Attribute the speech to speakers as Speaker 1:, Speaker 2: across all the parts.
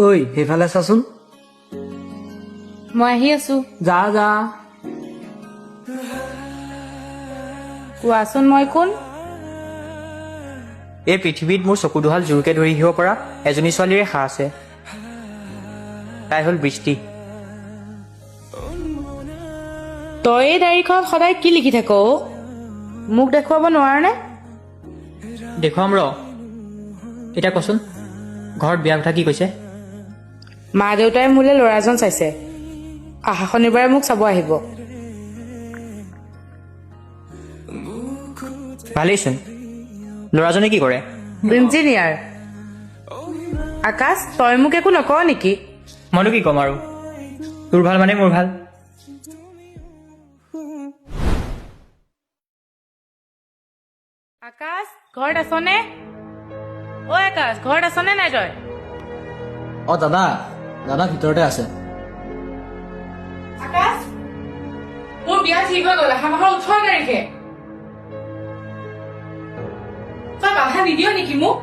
Speaker 1: ঐ সেইফালে চাচোন।
Speaker 2: মই আহি আছো।
Speaker 1: যা যা।
Speaker 2: কোৱাচোন মই কোন?
Speaker 3: এই পৃথিৱীত মোৰ চকু দুহাল জোৰকে ধৰি আহিব পৰা এজনী ছোৱালীৰে সাহ আছে। তাই হ'ল বৃষ্টি।
Speaker 2: তই এই ডায়েৰীখনত সদায় কি লিখি থাক অ? মোক দেখুৱাব নোৱাৰনে?
Speaker 3: দেখুৱাম ৰ। এতিয়া কচোন, ঘৰত বিয়া কথা কি কৈছে?
Speaker 2: মা দেউতাই মোলৈ ল'ৰাজন চাইছে। অহা শনিবাৰে মোক চাব আহিব।
Speaker 3: ভালেইচোন। ল'ৰাজনে কি কৰে?
Speaker 2: ইঞ্জিনিয়াৰ। আকাশ, তই মোক একো নকৱ নেকি?
Speaker 3: মইনো কি ক'ম আৰু, তোৰ ভাল মানে মোৰ ভাল।
Speaker 2: আকাশ, ঘৰত আছনে? অ আকাশ, ঘৰত আছনে নাই তই?
Speaker 1: দাদা দাদা ভিতৰতে আছে।
Speaker 2: আকাশ, মোৰ বিয়া ঠিক হৈ গ'ল অহা মাহৰ 18 তাৰিখে। তই বাধা নিদিয় নেকি মোক?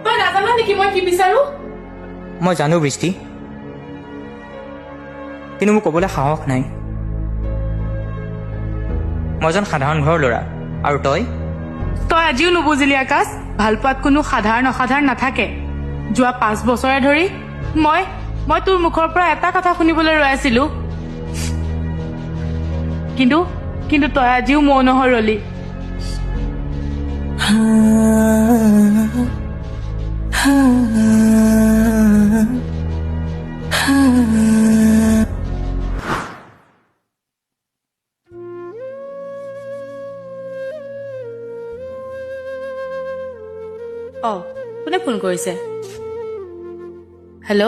Speaker 2: তই নাজান নেকি মই কি বিচাৰো?
Speaker 3: মই জানো বৃষ্টি, কিন্তু মোক ক'বলৈ সাহস নাই। মই এজন সাধাৰণ ঘৰৰ ল'ৰা, আৰু তই
Speaker 2: আজিও নুবুজিলি আকাশ। ভালপোৱাত কোনো সাধাৰণ অসাধাৰণ নাথাকে। যোৱা 5 বছৰে ধৰি মই তোৰ মুখৰ পৰা এটা কথা শুনিবলৈ ৰৈ আছিলো, কিন্তু তই আজিও মৌন হৈ ৰলি। কোনে ফোন কৰিছে? হেল্ল'।